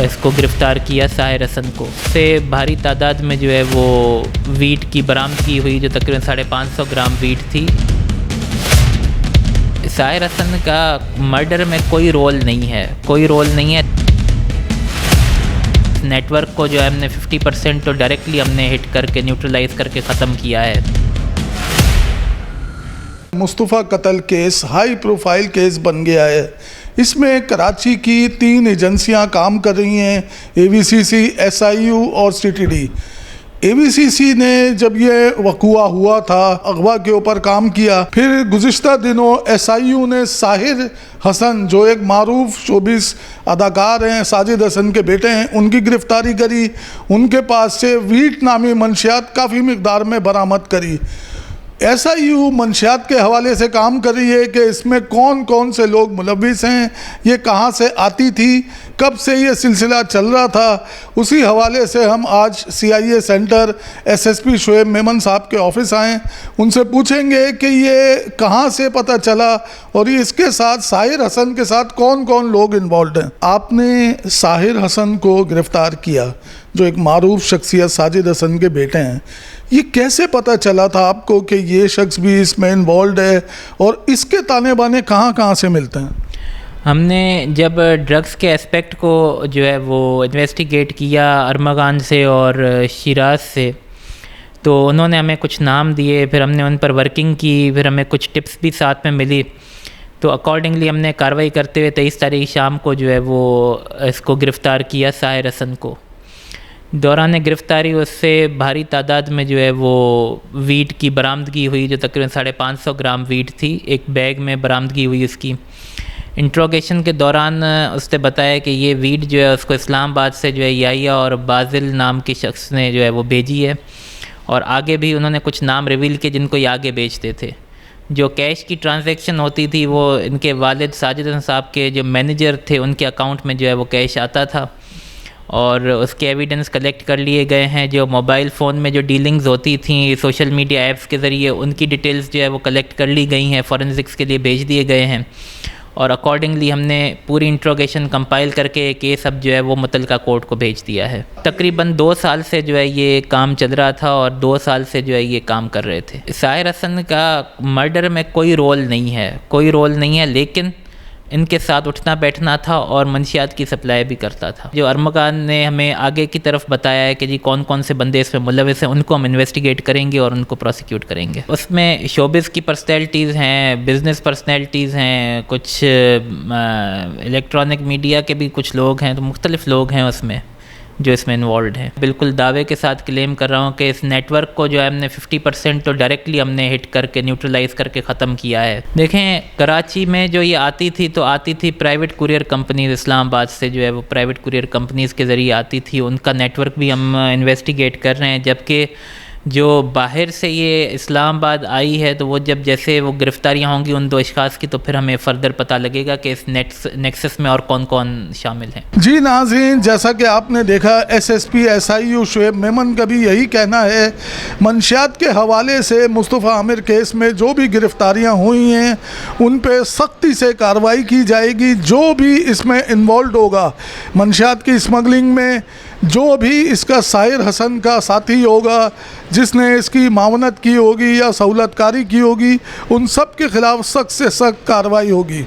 اس کو گرفتار کیا ساحر حسن کو. سے بھاری تعداد میں جو ہے وہ ویٹ کی برآمدگی ہوئی جو تقریباً 550 گرام ویٹ تھی. ساحر حسن کا مرڈر میں کوئی رول نہیں ہے. نیٹ ورک کو جو ہے ہم نے 50% تو ڈائریکٹلی ہم نے ہٹ کر کے نیوٹرلائز کر کے ختم کیا ہے. مصطفیٰ قتل کیس ہائی پروفائل کیس بن گیا ہے. اس میں کراچی کی 3 ایجنسیاں کام کر رہی ہیں، AVCC، SIU اور CTD. AVCC نے جب یہ وقوع ہوا تھا اغوا کے اوپر کام کیا. پھر گزشتہ دنوں SIU نے ساحر حسن جو ایک معروف شوبز اداکار ہیں، ساجد حسن کے بیٹے ہیں، ان کی گرفتاری کری. ان کے پاس سے ویٹ نامی منشیات کافی مقدار میں برآمد کری. SIU منشیات کے حوالے سے کام کر رہی ہے کہ اس میں کون کون سے لوگ ملوث ہیں، یہ کہاں سے آتی تھی، کب سے یہ سلسلہ چل رہا تھا. اسی حوالے سے ہم آج CIA centre SSP Shoaib Memon صاحب کے آفس آئیں. ان سے پوچھیں گے کہ یہ کہاں سے پتہ چلا اور اس کے ساتھ ساحر حسن کے ساتھ کون کون لوگ انوالوڈ ہیں. آپ نے ساحر حسن کو گرفتار کیا جو ایک معروف شخصیت ساجد حسن کے بیٹے ہیں. یہ کیسے پتہ چلا تھا آپ کو کہ یہ شخص بھی اس میں انوالوڈ ہے اور اس کے تانے بانے کہاں سے ملتے ہیں؟ ہم نے جب ڈرگس کے اسپیکٹ کو جو ہے وہ انویسٹیگیٹ کیا ارمغان سے اور شیراز سے، تو انہوں نے ہمیں کچھ نام دیے، پھر ہم نے ان پر ورکنگ کی، پھر ہمیں کچھ ٹپس بھی ساتھ میں ملی. تو اکارڈنگلی ہم نے کارروائی کرتے ہوئے 23 تاریخ شام کو جو ہے وہ اس کو گرفتار کیا ساحر حسن کو. دوران گرفتاری اس سے بھاری تعداد میں جو ہے وہ ویٹ کی برآمدگی ہوئی جو تقریباً 550 گرام ویٹ تھی. ایک بیگ میں برآمدگی ہوئی اس کی. انٹروگیشن کے دوران اس نے بتایا کہ یہ ویٹ جو ہے اس کو اسلام آباد سے جو ہے یایا اور بازل نام کے شخص نے جو ہے وہ بھیجی ہے، اور آگے بھی انہوں نے کچھ نام ریویل کیے جن کو یہ آگے بیچتے تھے. جو کیش کی ٹرانزیکشن ہوتی تھی وہ ان کے والد ساجد حسن صاحب کے جو مینیجر تھے ان کے اکاؤنٹ میں جو ہے وہ کیش آتا تھا، اور اس کے ایویڈنس کلیکٹ کر لیے گئے ہیں. جو موبائل فون میں جو ڈیلنگز ہوتی تھیں سوشل میڈیا ایپس کے ذریعے ان کی ڈیٹیلز جو ہے وہ کلیکٹ کر لی گئی ہیں، فورنزکس کے لیے بھیج دیے گئے ہیں، اور اکارڈنگلی ہم نے پوری انٹروگیشن کمپائل کر کے کیس اب جو ہے وہ متعلقہ کورٹ کو بھیج دیا ہے. تقریباً 2 سال سے جو ہے یہ کام چل رہا تھا اور 2 سال سے جو ہے یہ کام کر رہے تھے. ساحر حسن کا مرڈر میں کوئی رول نہیں ہے، لیکن ان کے ساتھ اٹھنا بیٹھنا تھا اور منشیات کی سپلائی بھی کرتا تھا. جو ارمغان نے ہمیں آگے کی طرف بتایا ہے کہ جی کون کون سے بندے اس میں ملوث ہیں، ان کو ہم انویسٹیگیٹ کریں گے اور ان کو پروسیکیوٹ کریں گے. اس میں شوبز کی پرسنالٹیز ہیں، بزنس پرسنالٹیز ہیں، کچھ الیکٹرانک میڈیا کے بھی کچھ لوگ ہیں، تو مختلف لوگ ہیں اس میں جو اس میں انوالوڈ ہیں. بالکل دعوے کے ساتھ کلیم کر رہا ہوں کہ اس نیٹ ورک کو جو ہے ہم نے 50% تو ڈائریکٹلی ہم نے ہٹ کر کے نیوٹرلائز کر کے ختم کیا ہے. دیکھیں کراچی میں جو یہ آتی تھی پرائیویٹ کوریئر کمپنیز، اسلام آباد سے جو ہے وہ پرائیویٹ کوریئر کمپنیز کے ذریعے آتی تھی. ان کا نیٹ ورک بھی ہم انویسٹیگیٹ کر رہے ہیں. جبکہ جو باہر سے یہ اسلام آباد آئی ہے تو وہ جیسے وہ گرفتاریاں ہوں گی ان 2 اشخاص کی، تو پھر ہمیں فردر پتہ لگے گا کہ اس نیکسس میں اور کون کون شامل ہیں. جی ناظرین، جیسا کہ آپ نے دیکھا SSP SIU شعیب میمن کا بھی یہی کہنا ہے. منشیات کے حوالے سے مصطفیٰ عامر کیس میں جو بھی گرفتاریاں ہوئی ہیں ان پہ سختی سے کارروائی کی جائے گی. جو بھی اس میں انوالوڈ ہوگا منشیات کی اسمگلنگ میں، جو بھی اس کا ساحر حسن کا ساتھی ہوگا جس نے اس کی معاونت کی ہوگی یا سہولت کاری کی ہوگی، ان سب کے خلاف سخت سے سخت کارروائی ہوگی.